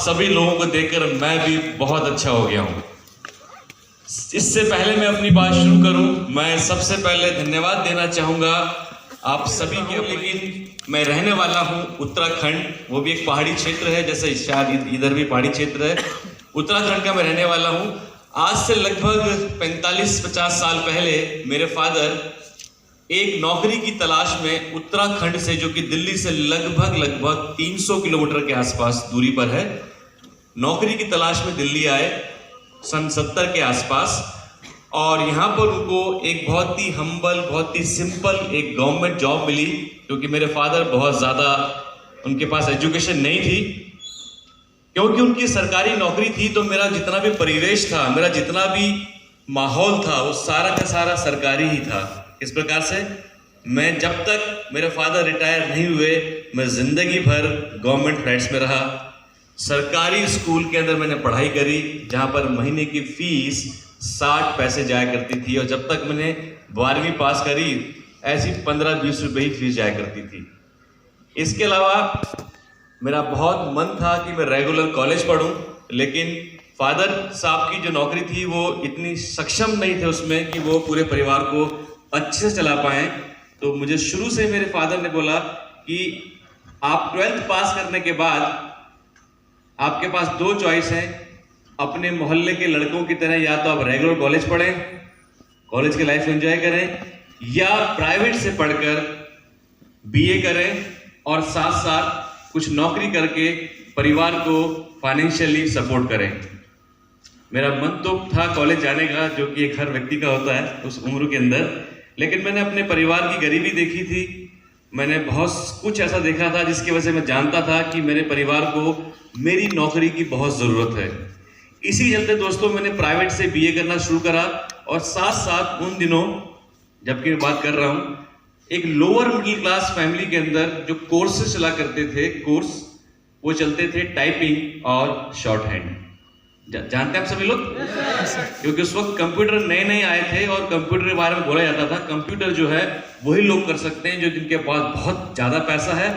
सभी लोगों को देखकर मैं भी बहुत अच्छा हो गया हूँ। इससे पहले मैं अपनी बात शुरू करूं, मैं सबसे पहले धन्यवाद देना चाहूँगा आप सभी के। लेकिन मैं रहने वाला हूँ उत्तराखंड, वो भी एक पहाड़ी क्षेत्र है, जैसे शायद इधर भी पहाड़ी क्षेत्र है। उत्तराखंड का मैं रहने वाला हूँ। आज से लगभग 45-50 साल पहले मेरे फादर एक नौकरी की तलाश में उत्तराखंड से, जो कि दिल्ली से लगभग 300 किलोमीटर के आसपास दूरी पर है, नौकरी की तलाश में दिल्ली आए सन 70 के आसपास। और यहाँ पर उनको एक बहुत ही हम्बल, बहुत ही सिंपल एक गवर्नमेंट जॉब मिली, क्योंकि मेरे फादर बहुत ज़्यादा उनके पास एजुकेशन नहीं थी। क्योंकि उनकी सरकारी नौकरी थी तो मेरा जितना भी परिवेश था, मेरा जितना भी माहौल था, वो सारा का सारा सरकारी ही था। इस प्रकार से मैं जब तक मेरे फादर रिटायर नहीं हुए, मैं जिंदगी भर गवर्नमेंट फ्लैट्स में रहा। सरकारी स्कूल के अंदर मैंने पढ़ाई करी, जहाँ पर महीने की फीस 60 पैसे जाया करती थी, और जब तक मैंने 12वीं पास करी ऐसी 15-20 रुपये ही फीस जाया करती थी। इसके अलावा मेरा बहुत मन था कि मैं रेगुलर कॉलेज पढूं, लेकिन फादर साहब की जो नौकरी थी वो इतनी सक्षम नहीं थे उसमें कि वो पूरे परिवार को अच्छे से चला पाएं। तो मुझे शुरू से मेरे फादर ने बोला कि आप 12th पास करने के बाद आपके पास 2 चॉइस हैं, अपने मोहल्ले के लड़कों की तरह या तो आप रेगुलर कॉलेज पढ़ें, कॉलेज की लाइफ एंजॉय करें, या प्राइवेट से पढ़कर बीए करें और साथ साथ कुछ नौकरी करके परिवार को फाइनेंशियली सपोर्ट करें। मेरा मन तो था कॉलेज जाने का, जो कि एक हर व्यक्ति का होता है उस उम्र के अंदर, लेकिन मैंने अपने परिवार की गरीबी देखी थी। मैंने बहुत कुछ ऐसा देखा था जिसकी वजह से मैं जानता था कि मेरे परिवार को मेरी नौकरी की बहुत ज़रूरत है। इसी चलते दोस्तों मैंने प्राइवेट से बीए करना शुरू करा, और साथ साथ उन दिनों, जबकि मैं बात कर रहा हूँ, एक लोअर मिडिल क्लास फैमिली के अंदर जो कोर्सेस चला करते थे, वो चलते थे टाइपिंग और शॉर्ट हैंड। जानते हैं आप सभी लोग? क्योंकि उस वक्त कंप्यूटर नए नए आए थे और कंप्यूटर के बारे में बोला जाता था कंप्यूटर जो है वही लोग कर सकते हैं जो जिनके पास बहुत ज्यादा पैसा है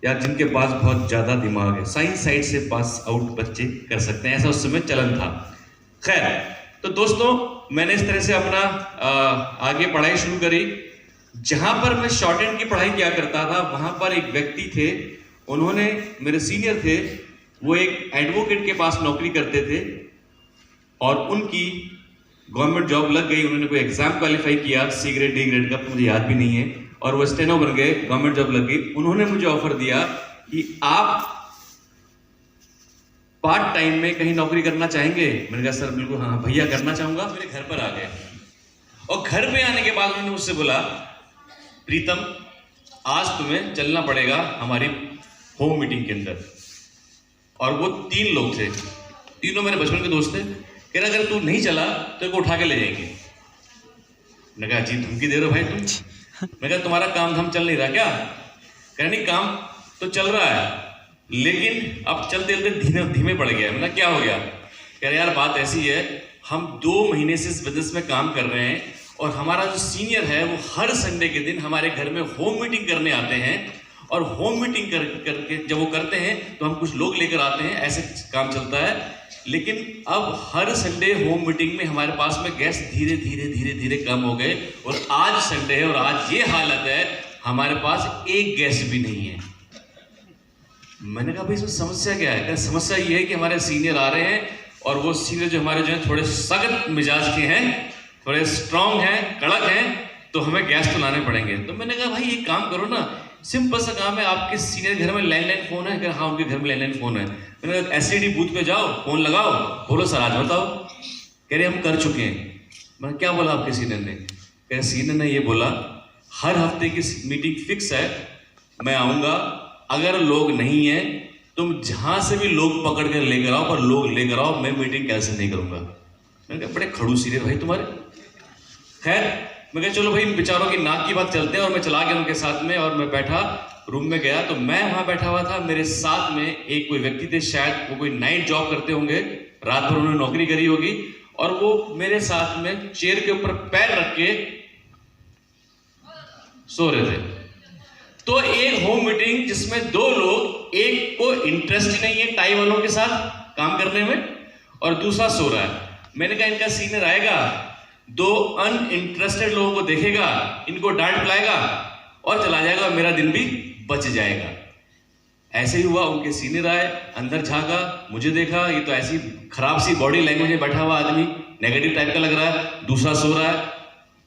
या जिनके पास बहुत ज्यादा दिमाग है। साइंस साइड से पास आउट बच्चे कर सकते हैं, ऐसा उस समय चलन था। खैर, तो दोस्तों मैंने इस तरह से अपना आगे पढ़ाई शुरू करी। जहां पर मैं शॉर्ट हैंड की पढ़ाई किया करता था, वहां पर एक व्यक्ति थे, उन्होंने, मेरे सीनियर थे, वो एक एडवोकेट के पास नौकरी करते थे और उनकी गवर्नमेंट जॉब लग गई। उन्होंने कोई एग्जाम क्वालिफाई किया, C ग्रेड D ग्रेड का, तो मुझे याद भी नहीं है, और वो स्टेनो बन गए, गवर्नमेंट जॉब लग गई। उन्होंने मुझे ऑफर दिया कि आप पार्ट टाइम में कहीं नौकरी करना चाहेंगे? मैंने कहा सर बिल्कुल, हाँ भैया करना चाहूंगा। मेरे घर पर आ गए और घर पे आने के बाद उन्होंने मुझसे बोला, प्रीतम आज तुम्हें चलना पड़ेगा हमारी होम मीटिंग के अंदर। और वो 3 लोग थे, तीनों मेरे बचपन के दोस्त थे। कह रहा अगर तू नहीं चला तो इसको उठा के ले जाएंगे। मैंने कहा जी धमकी दे रहे हो भाई तुम? मैं कहा तुम्हारा काम धाम चल नहीं रहा क्या? कह रहा नहीं काम तो चल रहा है, लेकिन अब चलते चलते धीमे पड़ गया। मैंने क्या हो गया? कह रहे यार बात ऐसी है, हम 2 महीने से इस बिजनेस में काम कर रहे हैं और हमारा जो सीनियर है वो हर संडे के दिन हमारे घर में होम मीटिंग करने आते हैं, और होम मीटिंग करके जब वो करते हैं तो हम कुछ लोग लेकर आते हैं, ऐसे काम चलता है। लेकिन अब हर संडे होम मीटिंग में हमारे पास में गेस्ट धीरे धीरे कम हो गए, और आज संडे है और आज ये हालत है, हमारे पास एक गेस्ट भी नहीं है। मैंने कहा भाई इसमें समस्या क्या है? समस्या ये है कि हमारे सीनियर आ रहे हैं, और वो सीनियर जो हमारे जो है थोड़े सख्त मिजाज के हैं, थोड़े स्ट्रांग हैं, कड़क हैं, तो हमें गेस्ट तो लाने पड़ेंगे। तो मैंने कहा भाई एक काम करो ना, सिंपल सा काम है, आपके सीनियर घर में लैंडलाइन फोन है? क्या? हाँ उनके घर में लैंडलाइन फोन है। मैंने कहा STD बूथ पे जाओ, फोन लगाओ, बोलो सर आज बताओ। कह रहे हम कर चुके हैं। मैंने क्या बोला आपके सीनियर ने? कह रहे सीनियर ने ये बोला हर हफ्ते की मीटिंग फिक्स है, मैं आऊँगा, अगर लोग नहीं है तुम जहाँ से भी लोग पकड़ कर लेकर आओ, पर लोग लेकर आओ, मैं मीटिंग कैंसिल नहीं करूँगा। मैंने कहा बड़े खड़ूस सीनियर भाई तुम्हारे। खैर मैं कहा चलो भाई बेचारों की नाक की बात चलते हैं, और मैं चला गया उनके साथ में, और मैं बैठा रूम में गया तो मैं वहां बैठा हुआ था, मेरे साथ में एक कोई व्यक्ति थे, शायद वो कोई नाइट जॉब करते होंगे, रात भर उन्होंने नौकरी करी होगी, और वो मेरे साथ में चेयर के ऊपर पैर रख के सो रहे थे। तो एक होम मीटिंग जिसमें दो लोग, एक को इंटरेस्ट ही नहीं है टाई वालों के साथ काम करने में और दूसरा सो रहा है। मैंने कहा इनका सीनियर आएगा, दो अनइंटरेस्टेड लोगों को देखेगा, इनको डांट पिलाएगा और चला जाएगा और मेरा दिन भी बच जाएगा। ऐसे ही हुआ, उनके सीनियर आए, अंदर झांका, मुझे देखा, ये तो ऐसी खराब सी बॉडी लैंग्वेज में बैठा हुआ आदमी, नेगेटिव टाइप का लग रहा है, दूसरा सो रहा है।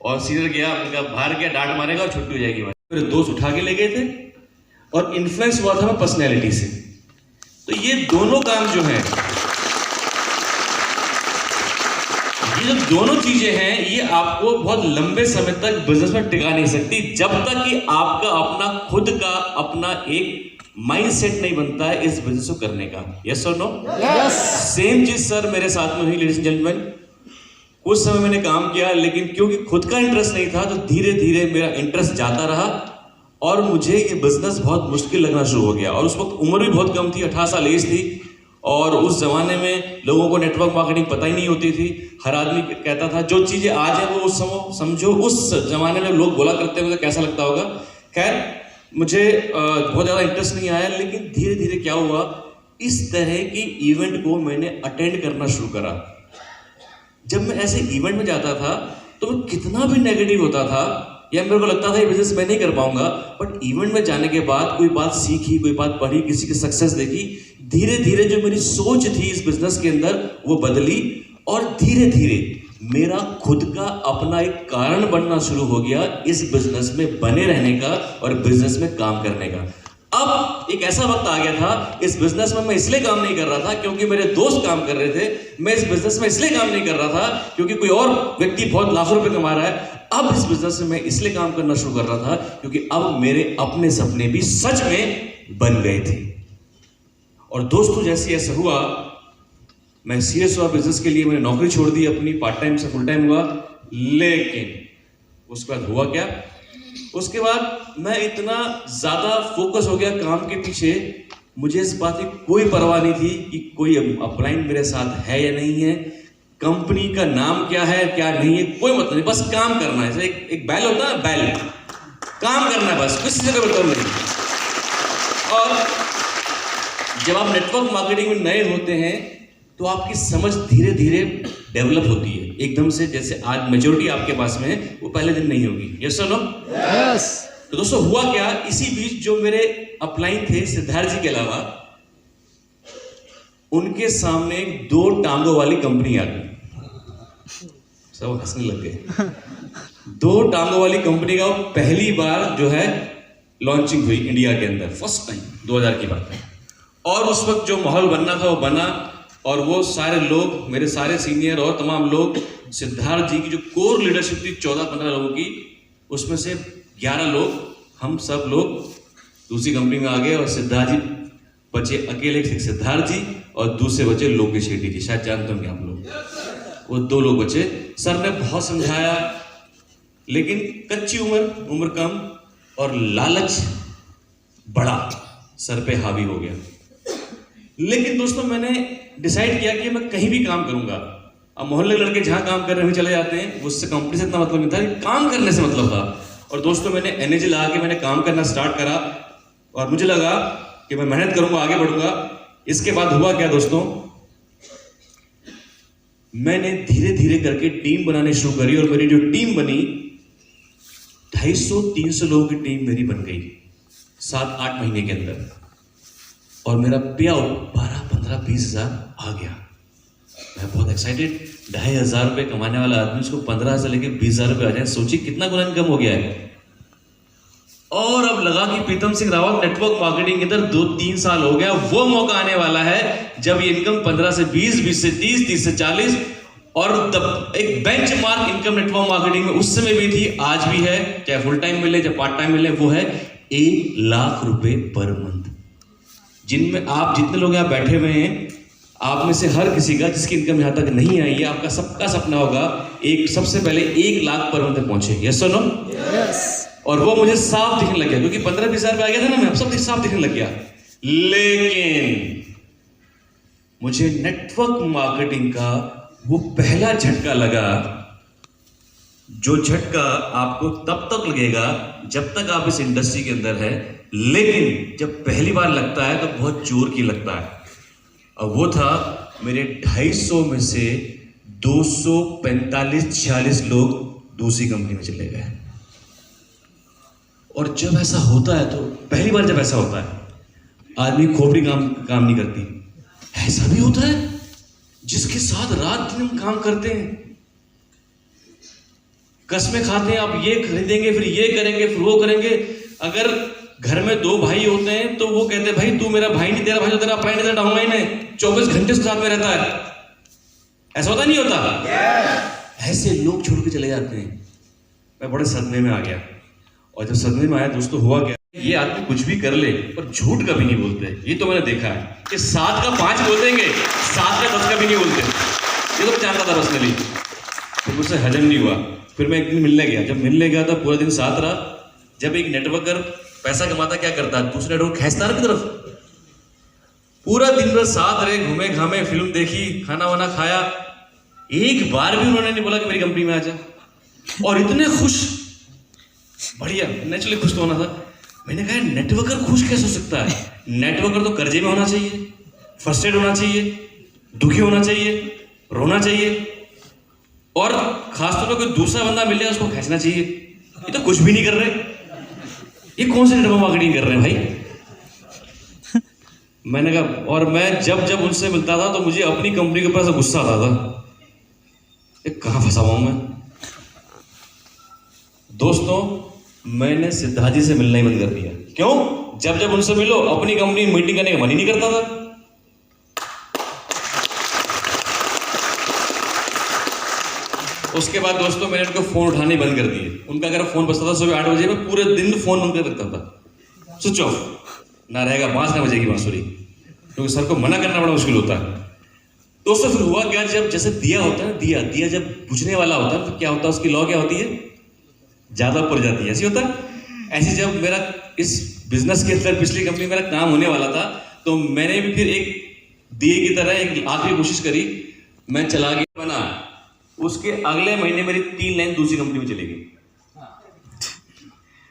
और सीनियर गया, उनका बाहर गया, डांट मारेगा और छुट्टी हो जाएगी। मेरे दोस्त उठा के ले गए थे और इन्फ्लुएंस हुआ था मैं पर्सनैलिटी से। तो ये दोनों काम जो है, ये जो दोनों चीजें हैं, ये आपको बहुत लंबे समय तक बिजनेस में टिका नहीं सकती जब तक कि आपका अपना खुद का अपना एक माइंडसेट नहीं बनता है इस बिजनेस को करने का। यस और नो? यस। सेम चीज सर मेरे साथ में हुई, लेडीज एंड जेंटलमैन। कुछ समय मैंने काम किया, लेकिन क्योंकि खुद का इंटरेस्ट नहीं था तो धीरे धीरे मेरा इंटरेस्ट जाता रहा और मुझे ये बिजनेस बहुत मुश्किल लगना शुरू हो गया। और उस वक्त उम्र भी बहुत कम थी, 18 साल एज थी। और उस जमाने में लोगों को नेटवर्क मार्केटिंग पता ही नहीं होती थी। हर आदमी कहता था जो चीजें आज है वो उस समय समझो उस जमाने में लोग बोला करते हैं, मुझे कैसा लगता होगा। खैर मुझे बहुत ज्यादा इंटरेस्ट नहीं आया, लेकिन धीरे धीरे क्या हुआ, इस तरह की इवेंट को मैंने अटेंड करना शुरू करा। जब मैं ऐसे इवेंट में जाता था तो मैं कितना भी नेगेटिव होता था या मेरे को लगता था ये बिजनेस मैं नहीं कर पाऊंगा, बट इवेंट में जाने के बाद कोई बात सीखी, कोई बात पढ़ी, किसी की सक्सेस देखी, धीरे धीरे जो मेरी सोच थी इस बिजनेस के अंदर वो बदली और धीरे धीरे मेरा खुद का अपना एक कारण बनना शुरू हो गया इस बिजनेस में बने रहने का और बिजनेस में काम करने का। अब एक ऐसा वक्त आ गया था, इस बिजनेस में मैं इसलिए काम नहीं कर रहा था क्योंकि मेरे दोस्त काम कर रहे थे, मैं इस बिजनेस में इसलिए काम नहीं कर रहा था क्योंकि कोई और व्यक्ति बहुत लाखों रुपए कमा रहा है। अब इस बिजनेस में मैं इसलिए काम करना शुरू कर रहा था क्योंकि अब मेरे अपने सपने भी सच में बन गए थे। और दोस्तों जैसे ऐसा हुआ, मैं सीरियस हुआ बिजनेस के लिए, मैंने नौकरी छोड़ दी अपनी, पार्ट टाइम से फुल टाइम हुआ। लेकिन उसके बाद हुआ क्या, उसके बाद मैं इतना ज्यादा फोकस हो गया काम के पीछे, मुझे इस बात की कोई परवाह नहीं थी कि कोई अपलाइन मेरे साथ है या नहीं है, कंपनी का नाम क्या है क्या नहीं है, कोई मतलब नहीं, बस काम करना है। एक बैल होता है, बैल, काम करना है बस, किसी से कोई मतलब नहीं। और जब आप नेटवर्क मार्केटिंग में नए होते हैं तो आपकी समझ धीरे धीरे डेवलप होती है, एकदम से जैसे आज मेजॉरिटी आपके पास में है वो पहले दिन नहीं होगी। यस और नो? यस। तो दोस्तों हुआ क्या, इसी बीच जो मेरे अपलाइन थे सिद्धार्थ जी के अलावा, उनके सामने 2 टांगों वाली कंपनी आ गई। सब हंसने लग गए। 2 टांगों वाली कंपनी का पहली बार जो है लॉन्चिंग हुई इंडिया के अंदर, फर्स्ट टाइम, 2000 की बात है। और उस वक्त जो माहौल बनना था वो बना, और वो सारे लोग, मेरे सारे सीनियर और तमाम लोग, सिद्धार्थ जी की जो कोर लीडरशिप थी 14-15 लोगों की, उसमें से 11 लोग, हम सब लोग दूसरी कंपनी में आ गए और सिद्धार्थ जी बचे अकेले। सिद्धार्थ जी और दूसरे बचे लोकेश शेट्टी जी, शायद जानते होंगे आप लोग, वो 2 लोग बचे। सर ने बहुत समझाया, लेकिन कच्ची उम्र कम और लालच बड़ा सर पे हावी हो गया। लेकिन दोस्तों मैंने डिसाइड किया कि मैं कहीं भी काम करूंगा। अब मोहल्ले लड़के जहां काम कर रहे हैं चले जाते हैं, उससे कंपनी से इतना मतलब नहीं था, काम करने से मतलब था। और दोस्तों मैंने एनर्जी लगा के मैंने काम करना स्टार्ट करा और मुझे लगा कि मैं मेहनत करूंगा, आगे बढ़ूंगा। इसके बाद हुआ क्या दोस्तों, मैंने धीरे धीरे करके टीम बनानी शुरू करी और मेरी जो टीम बनी 250-300 लोगों की टीम मेरी बन गई 7-8 महीने के अंदर। और मेरा पे आउट 12-15-20 हज़ार आ गया। मैं बहुत एक्साइटेड, 2,500 रुपये कमाने वाला आदमी उसको 15 से लेकर 20,000 रुपये आ जाए, सोचिए कितना गुना इनकम हो गया है। और अब लगा कि प्रीतम सिंह रावत नेटवर्क मार्केटिंग के अंदर 2-3 साल हो गया, वो मौका आने वाला है जब ये इनकम 15 से 20, 20 से 30, 30 से 40 और एक बेंचमार्क इनकम नेटवर्क मार्केटिंग में उस समय भी थी, आज भी है, चाहे फुल टाइम मिले चाहे पार्ट टाइम मिले, वो है 1 लाख रुपए पर मंथ। जिनमें आप जितने लोग यहाँ बैठे हुए हैं, आप में से हर किसी का जिसकी इनकम यहाँ तक नहीं आई है, आपका सबका सपना होगा एक सबसे पहले 1 लाख पर मंथ पहुंचे। यस और नो? यस। और वो मुझे साफ दिखने लग गया, क्योंकि 15-20 हज़ार पे आ गया था ना, मैं सब साफ दिखने लग गया। लेकिन मुझे नेटवर्क मार्केटिंग का वो पहला झटका लगा जो झटका आपको तब तक लगेगा जब तक आप इस इंडस्ट्री के अंदर है, लेकिन जब पहली बार लगता है तो बहुत जोर की लगता है। और वो था मेरे 250 में से 245-46 लोग दूसरी कंपनी में चले गए। और जब ऐसा होता है तो पहली बार जब ऐसा होता है, आदमी खोपड़ी काम नहीं करती। ऐसा भी होता है जिसके साथ रात दिन काम करते हैं, कस्में खाते हैं, आप ये खरीदेंगे, फिर ये करेंगे, फिर वो करेंगे। अगर घर में 2 भाई होते हैं तो वो कहते हैं भाई तू मेरा भाई नहीं, तेरा भाई तो तेरा भाई नहीं, डाऊंगा ही नहीं। 24 घंटे उसके साथ में रहता है। ऐसा होता नहीं होता? ऐसे लोग छोड़ के चले जाते हैं। मैं बड़े सदमे में आ गया। और जब सदमे में आया दोस्तों, हुआ क्या, ये आदमी कुछ भी कर ले पर झूठ कभी नहीं बोलते। ये तो मैंने देखा है कि 7 का 5 बोल देंगे, 7 का 10 कभी नहीं बोलते। ये तो जानता था पर्सनली। फिर मुझसे हजम नहीं हुआ। फिर मैं एक दिन मिलने गया। जब मिलने गया तो पूरा दिन साथ रहा। जब एक नेटवर्कर पैसा कमाता क्या करता है, दूसरे नेटवर्क खींचता है की तरफ। पूरा दिन भर साथ रहे, घूमे घामे, फिल्म देखी, खाना वाना खाया। एक बार भी उन्होंने नहीं बोला कि मेरी कंपनी में आ जा। और इतने खुश, बढ़िया, नेचुरली खुश तो होना था। मैंने कहा नेटवर्कर खुश कैसे हो सकता है? नेटवर्कर तो कर्जे में होना चाहिए, फ्रस्ट्रेट होना चाहिए, दुखी होना चाहिए, रोना चाहिए, और खासतौर पर कोई दूसरा बंदा मिल जाए उसको खींचना चाहिए। ये तो कुछ भी नहीं कर रहे। ये कौन से नेटवर्क मार्केटिंग कर रहे हैं भाई? मैंने कहा, और मैं जब जब उनसे मिलता था तो मुझे अपनी कंपनी के ऊपर से गुस्सा आता था, ये कहाँ फंसा हुआ हूं मैं। दोस्तों, मैंने सिद्धार्थ जी से मिलना ही बंद कर दिया। क्यों? जब जब उनसे मिलो अपनी कंपनी में मीटिंग करने का मन ही नहीं करता था। उसके बाद दोस्तों मैंने उनको फोन उठाने बंद कर दिए। उनका अगर फोन बजता था सुबह 8 बजे, मैं पूरे दिन फोन बंद कर रखता था, स्विच ऑफ। ना रहेगा बांस ना बजेगी बांसुरी, क्योंकि सर को मना करना बड़ा मुश्किल होता है। दोस्तों फिर हुआ क्या, जब जैसे दिया होता है, दिया जब बुझने वाला होता है तो क्या होता है, उसकी लौ क्या होती है, ज्यादा ऊपर जाती है। ऐसी होता है। ऐसे जब मेरा इस बिजनेस के अंदर पिछली कंपनी मेरा काम होने वाला था, तो मैंने भी फिर एक दिए की तरह एक आखिरी कोशिश करी। मैं चला गया बना। उसके अगले महीने मेरी 3 लाइन दूसरी कंपनी में चली गई।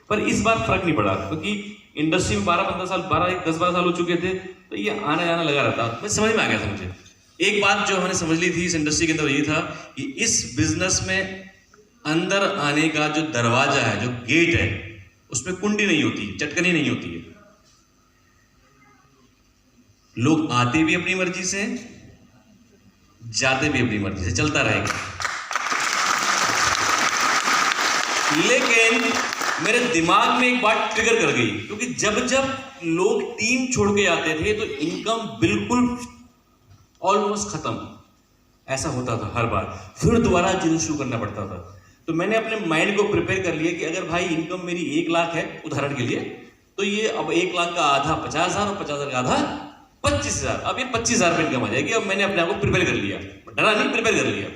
पर इस बार फर्क नहीं पड़ा, क्योंकि इंडस्ट्री में 12-15 साल, 10-12 साल हो चुके थे, तो ये आने जाना लगा रहता। मैं समझ में आ गया था। मुझे एक बात जो मैंने समझ ली थी इस इंडस्ट्री के अंदर, ये था कि इस बिजनेस में अंदर आने का जो दरवाजा है, जो गेट है, उसमें कुंडी नहीं होती, चटकनी नहीं होती है। लोग आते भी अपनी मर्जी से, जाते भी अपनी मर्जी से, चलता रहेगा। लेकिन मेरे दिमाग में एक बात ट्रिगर कर गई, क्योंकि जब जब लोग टीम छोड़ के आते थे तो इनकम बिल्कुल ऑलमोस्ट खत्म, ऐसा होता था हर बार। फिर दोबारा जीरो शुरू करना पड़ता था। तो मैंने अपने माइंड को प्रिपेयर कर लिया कि अगर भाई इनकम मेरी 1 लाख है उदाहरण के लिए, तो ये अब 1 लाख का आधा 50,000 और 50,000 का आधा 25,000। अब ये 25,000 रुपये इनकम आ जाएगी। अब मैंने अपने आप को प्रिपेयर कर लिया, डरा नहीं, प्रिपेयर कर लिया।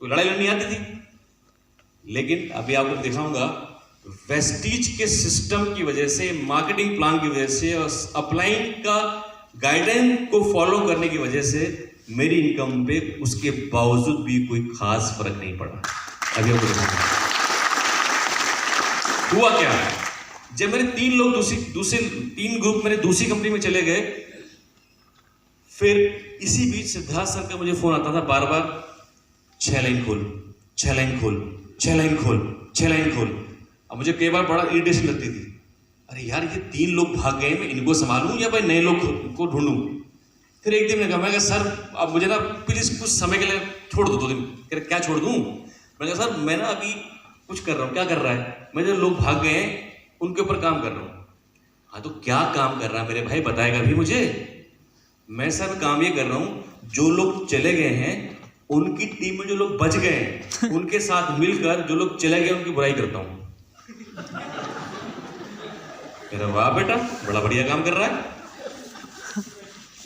कोई लड़ाई लड़नी आती थी। लेकिन अभी आपको दिखाऊंगा, वेस्टीज के सिस्टम की वजह से, मार्केटिंग प्लान की वजह से और अपलाइन का गाइडेंस को फॉलो करने की वजह से मेरी इनकम पे उसके बावजूद भी कोई खास फर्क नहीं पड़ा। अभी आपको दिखाऊंगा हुआ क्या। जब मेरे 3 लोग दूसरे 3 ग्रुप मेरे दूसरी कंपनी में चले गए, फिर इसी बीच सिद्धार्थ सर का मुझे फोन आता था बार बार, 6 लाइन खोल, 6 लाइन खोल, 6 लाइन खोल, 6 लाइन खोल। अब मुझे कई बार बड़ा इरिटेशन लगती थी, अरे यार ये 3 लोग भाग गए, मैं इनको संभालूं या भाई नए लोग को ढूंढूं। फिर एक दिन मैंने कहा, मैं सर अब मुझे ना प्लीज कुछ समय के लिए छोड़ दो 2 दिन। कह रहे क्या छोड़ दूं? मैंने कहा सर मैं ना अभी कुछ कर रहा हूँ। क्या कर रहा है? मैं जो लोग भाग गए हैं उनके ऊपर काम कर रहा हूँ। हाँ तो क्या काम कर रहा है मेरे भाई, बताएगा भी मुझे। मैं सर काम ये कर रहा हूँ, जो लोग चले गए हैं उनकी टीम में जो लोग बच गए हैं उनके साथ मिलकर जो लोग चले गए उनकी बुराई करता हूँ। कह रहा वाह बेटा बड़ा बढ़िया काम कर रहा है।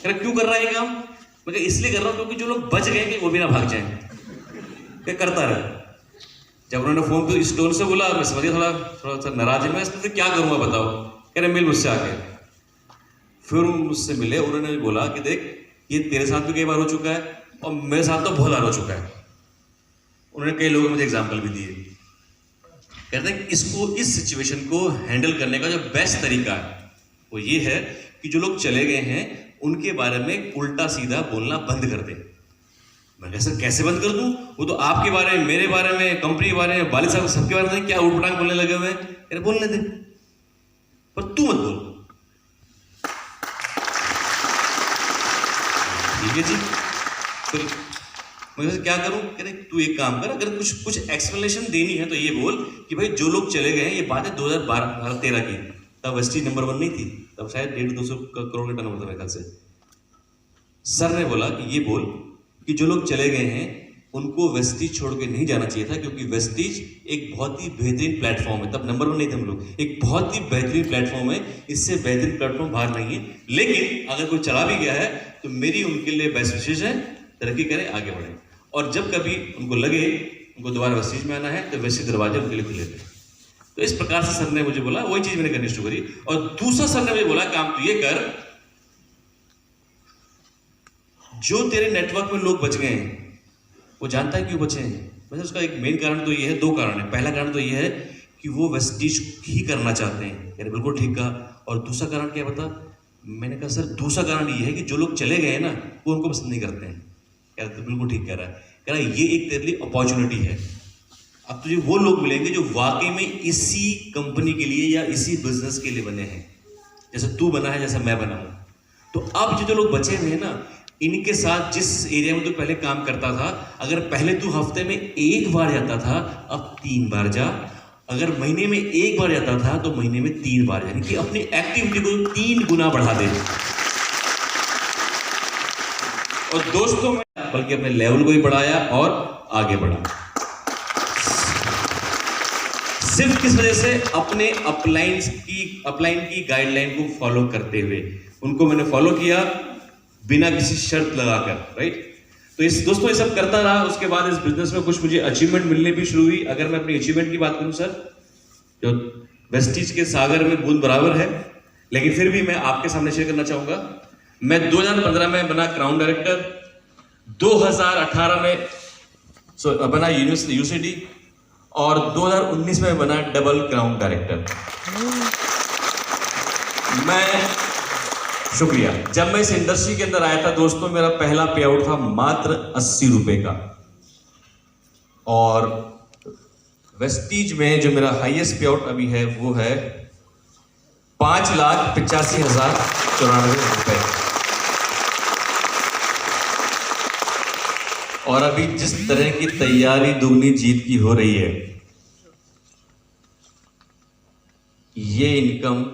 कह रहा क्यों कर रहा है ये काम? मैं इसलिए कर रहा हूँ क्योंकि जो लोग बच गए कि वो भी ना भाग जाए। क्या करता रहे। जब उन्होंने फोन पे इस टोन से बोला, मैं समझ गया थोड़ा सा नाराज है। मैं इसमें क्या करूँगा बताओ। कह रहे मिल मुझसे आके। फिर मुझसे मिले, उन्होंने बोला कि देख ये तेरे साथ भी कई बार हो चुका है और मेरे साथ तो बहुत बार हो चुका है। उन्होंने कई लोगों को मुझे एग्जाम्पल भी दिए। कहते हैं इसको, इस सिचुएशन को हैंडल करने का जो बेस्ट तरीका है वो ये है कि जो लोग चले गए हैं उनके बारे में उल्टा सीधा बोलना बंद कर दे। मैं कहा सर कैसे बंद कर दूं, वो तो आपके बारे में, मेरे बारे में, कंपनी के बारे में, वालिद साहब सबके बारे में क्या उठपटांग बोलने लगे हुए हैं। अरे बोलने दे, पर तू मत बोल। ठीक है जी, फिर मैं क्या करूं? कह रहे तू एक काम कर, अगर कुछ एक्सप्लेनेशन देनी है तो ये बोल कि भाई जो लोग चले गए हैं, ये बात है 2012-13 की, तब वेस्टीज नंबर 1 नहीं थी, तब शायद 150-200 करोड़ का टर्नओवर था मेरे ख्याल से। सर ने बोला कि ये बोल कि जो लोग चले गए हैं उनको वेस्टीज छोड़ के नहीं जाना चाहिए था, क्योंकि वेस्टीज एक बहुत ही बेहतरीन प्लेटफॉर्म है। तब नंबर 1 नहीं थे हम लोग, एक बहुत ही बेहतरीन प्लेटफॉर्म है, इससे बेहतरीन प्लेटफॉर्म बाहर नहीं है। लेकिन अगर कोई चला भी गया है तो मेरी उनके लिए बेस्ट विशेष है, तरक्की करें, आगे बढ़े, और जब कभी उनको लगे उनको दोबारा वेस्टीज में आना है तो वेस्टीज दरवाजे उनके लिए खुले थे। तो इस प्रकार से सर ने मुझे बोला, वही चीज मैंने करनी शुरू करी। और दूसरा सर ने मुझे बोला काम तो ये कर, जो तेरे नेटवर्क में लोग बच गए हैं वो जानता है क्यों बचे हैं। वैसे उसका एक मेन कारण तो ये है, 2 कारण है। पहला कारण तो ये है कि वो वेस्टीज ही करना चाहते हैं, यानी बिल्कुल ठीक कहा। और दूसरा कारण क्या बता? मैंने कहा सर दूसरा कारण ये है कि जो लोग चले गए हैं ना वो उनको पसंद नहीं करते हैं। कह रहा बिल्कुल ठीक कह रहा है, कह रहा ये एक तेरे लिए अपॉर्चुनिटी है। अब तुझे वो लोग मिलेंगे जो वाकई में इसी कंपनी के लिए या इसी बिजनेस के लिए बने हैं, जैसे तू बना है, जैसा मैं बना हूं। तो अब जो लोग बचे हुए हैं ना, इनके साथ जिस एरिया में तू पहले काम करता था, अगर पहले तू हफ्ते में 1 बार जाता था, अब 3 बार जा। अगर महीने में 1 बार जाता था तो महीने में 3 बार, यानी कि अपनी एक्टिविटी को 3 गुना बढ़ा दे। और दोस्तों में बल्कि अपने लेवल को भी बढ़ाया और आगे बढ़ा। सिर्फ किस वजह से? अपने अपलाइन की गाइडलाइन को फॉलो करते हुए। उनको मैंने फॉलो किया बिना किसी शर्त लगाकर, राइट। तो इस दोस्तों ये सब करता रहा। उसके बाद इस बिजनेस में कुछ मुझे अचीवमेंट मिलने भी शुरू हुई। अगर मैं अपनी अचीवमेंट की बात करूं सर, जो वेस्टीज के सागर में बूंद बराबर है, लेकिन फिर भी मैं आपके सामने शेयर करना चाहूंगा। मैं 2015 में बना क्राउन डायरेक्टर, 2018 में बना यूसीडी, और 2019 में बना डबल क्राउन डायरेक्टर। मैं शुक्रिया। जब मैं इस इंडस्ट्री के अंदर आया था दोस्तों, मेरा पहला पे आउट था मात्र 80 रुपए का, और वेस्टीज में जो मेरा हाईएस्ट पे आउट अभी है वो है 5,85,094 रुपए। और अभी जिस तरह की तैयारी दुगनी जीत की हो रही है, ये इनकम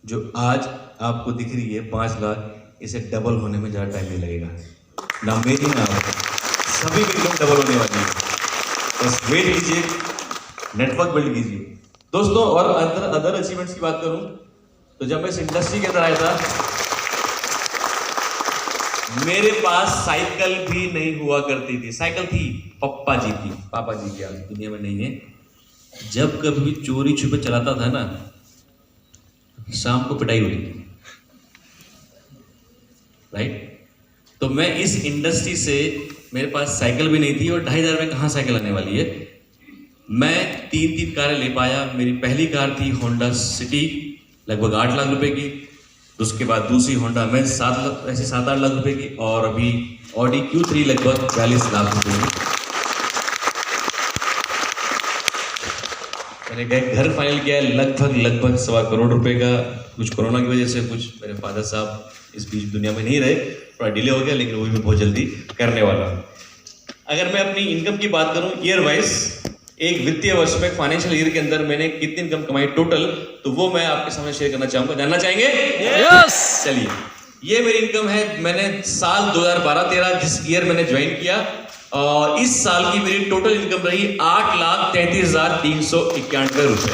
जो आज आपको दिख रही है 5 लाख, इसे डबल होने में ज़्यादा टाइम नहीं लगेगा। ना मेरी ना सभी की इनकम डबल होने वाली है। बस वेट कीजिए, नेटवर्क बिल्ड कीजिए दोस्तों। और अदर अचीवमेंट्स की बात करूं तो जब मैं इस इंडस्ट्री के अंदर आया था, मेरे पास साइकिल भी नहीं हुआ करती थी। साइकिल थी पापा जी की आज दुनिया में नहीं है। जब कभी चोरी छुपे चलाता था ना, शाम को पिटाई होती थी, राइट। तो मैं इस इंडस्ट्री से, मेरे पास साइकिल भी नहीं थी, और 2,500 में कहाँ साइकिल आने वाली है। मैं 3 कारें ले पाया। मेरी पहली कार थी होंडा सिटी, लगभग 8 लाख रुपए की। उसके बाद दूसरी होंडा में 7-8 लाख रुपए की, और अभी ऑडी Q3 लगभग 40 लाख रुपए की। मैंने घर फाइनल किया है लगभग 1.25 करोड़ रुपए का। कुछ कोरोना की वजह से कुछ मेरे फादर साहब इस बीच दुनिया में नहीं रहे, थोड़ा डिले हो गया, लेकिन वो भी मैं बहुत जल्दी करने वाला हूँ। अगर मैं अपनी इनकम की बात करूं ईयर वाइज, एक वित्तीय वर्ष में, फाइनेंशियल ईयर के अंदर मैंने कितनी इनकम कमाई टोटल, तो वो मैं आपके सामने शेयर करना चाहूंगा। जानना चाहेंगे? यस। चलिए, ये मेरी इनकम है। मैंने साल 2012-13 जिस ईयर मैंने ज्वाइन किया, और इस साल की मेरी टोटल इनकम रही 8,33,391 रुपए।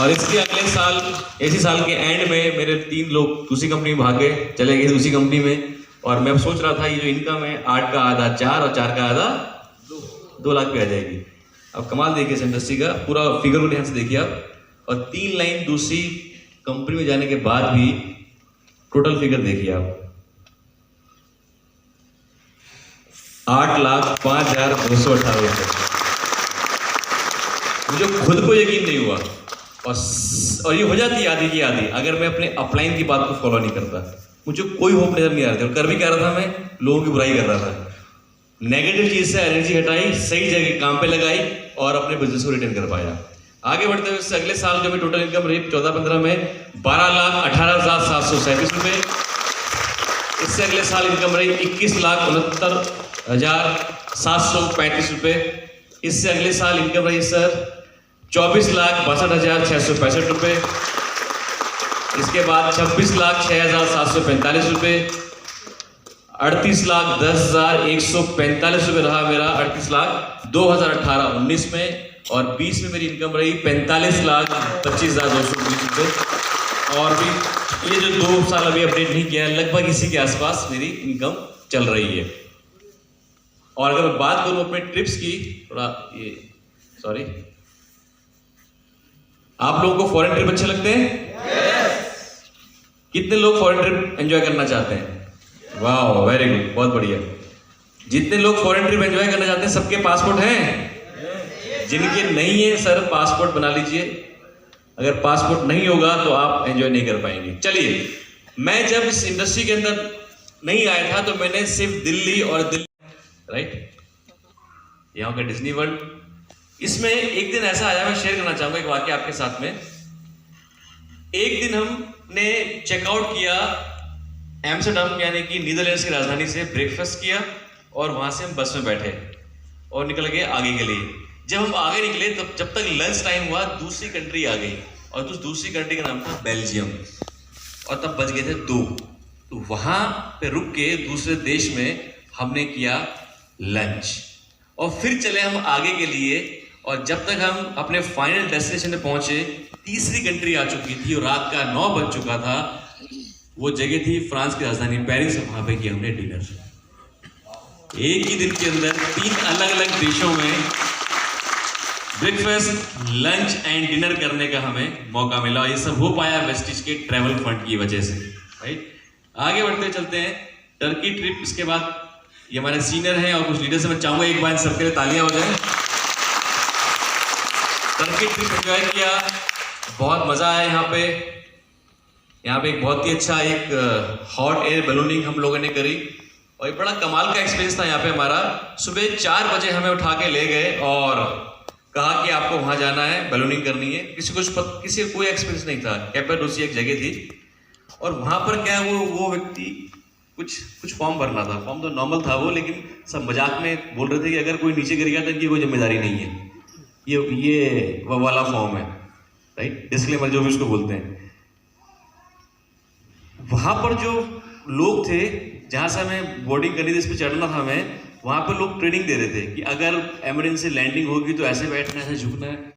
और इसके अगले साल, इसी साल के एंड में मेरे 3 लोग दूसरी कंपनी में भागे चले गए दूसरी कंपनी में, और मैं सोच रहा था ये जो इनकम है 8 का आधा 4 और 4 का आधा 2 लाख पे आ जाएगी। अब कमाल देखिए इस इंडस्ट्री का, पूरा फिगर को ध्यान से देखिए आप। और 3 लाइन दूसरी कंपनी में जाने के बाद भी टोटल फिगर देखिए आप, 8,05,218 रुपए। मुझे खुद को यकीन नहीं हुआ। और ये हो जाती है आधी की आधी अगर मैं अपने अपलाइन की बात को फॉलो नहीं करता। मुझे कोई होप नजर नहीं आ रहा था, और कर भी क्या रहा था, मैं लोगों की बुराई कर रहा था। नेगेटिव चीज से एनर्जी हटाई, सही जगह काम पे लगाई और अपने बिजनेस को रिटर्न कर पाया। आगे बढ़ते हुए इससे अगले साल जो मेरी टोटल इनकम रही 14-15 में 12,18,737 रुपए। इससे अगले साल इनकम रही 21,69,735 रुपए। इससे अगले साल इनकम रही सर 24,62,665 रुपए। इसके बाद 26,06,745 रुपए। 38,10,145 रुपए रहा मेरा 2018-19 में। और 20 में मेरी इनकम रही 45,25,219 रुपए। और भी ये जो 2 साल अभी अपडेट नहीं किया, लगभग इसी के आसपास मेरी इनकम चल रही है। और अगर मैं बात करूं अपने ट्रिप्स की, थोड़ा ये सॉरी, आप लोगों को फॉरेन ट्रिप अच्छे लगते हैं? कितने लोग फॉरेन ट्रिप एंजॉय करना चाहते हैं? वाह, वेरी गुड, बहुत बढ़िया। जितने लोग फॉरेन ट्रिप एंजॉय करना चाहते हैं सबके पासपोर्ट हैं? जिनके नहीं है सर, पासपोर्ट बना लीजिए। अगर पासपोर्ट नहीं होगा तो आप एंजॉय नहीं कर पाएंगे। चलिए, मैं जब इस इंडस्ट्री के अंदर नहीं आया था तो मैंने सिर्फ दिल्ली और राइट, यहाँ का डिज्नी वर्ल्ड, इसमें एक दिन ऐसा आया, मैं शेयर करना चाहूंगा एक वाक्य आपके साथ में। एक दिन हमने चेकआउट किया एम्स्टर्डम यानी कि नीदरलैंड्स की राजधानी से, ब्रेकफास्ट किया और वहां से हम बस में बैठे और निकल गए आगे के लिए। जब हम आगे निकले तब जब तक लंच टाइम हुआ दूसरी कंट्री आ गई, और उस दूसरी कंट्री का नाम था बेल्जियम, और तब बज गए थे 2। तो वहां पे रुक के दूसरे देश में हमने किया लंच और फिर चले हम आगे के लिए। और जब तक हम अपने फाइनल डेस्टिनेशन में पहुंचे तीसरी कंट्री आ चुकी थी और रात का 9 बज चुका था। वो जगह थी फ्रांस की राजधानी पेरिस, वहां पे किया हमने डिनर। एक ही दिन के अंदर 3 अलग अलग देशों में ब्रेकफास्ट, लंच एंड डिनर करने का हमें मौका मिला। ये सब हो पाया वेस्टिज के ट्रैवल फंड की वजह से, राइट। आगे बढ़ते चलते हैं टर्की ट्रिप। इसके बाद ये हमारे सीनियर हैं और कुछ लीडर से मैं चाहूंगा एक बार सबके लिए तालियां हो जाए। टर्की ट्रिप एंजॉय किया, बहुत मजा आया यहाँ पे एक बहुत ही अच्छा एक हॉट एयर बैलूनिंग हम लोगों ने करी और एक बड़ा कमाल का एक्सपीरियंस था यहाँ पे हमारा। सुबह 4 बजे हमें उठा के ले गए और कहा कि आपको वहां जाना है, बैलूनिंग करनी है। किसी को कोई एक्सपीरियंस नहीं था। कैपेडोसिया एक जगह थी और वहां पर क्या वो व्यक्ति कुछ फॉर्म भरना था। फॉर्म तो नॉर्मल था वो, लेकिन सब मजाक में बोल रहे थे कि अगर कोई नीचे गिर गया तो इनकी कोई जिम्मेदारी नहीं है, ये वो वाला फॉर्म है, राइट, डिस्क्लेमर जो भी उसको बोलते हैं। वहां पर जो लोग थे जहां से हमें बोर्डिंग करनी थी, इस पर चढ़ना था हमें, वहां पर लोग ट्रेनिंग दे रहे थे कि अगर इमरजेंसी लैंडिंग होगी तो ऐसे बैठना है, ऐसे झुकना है।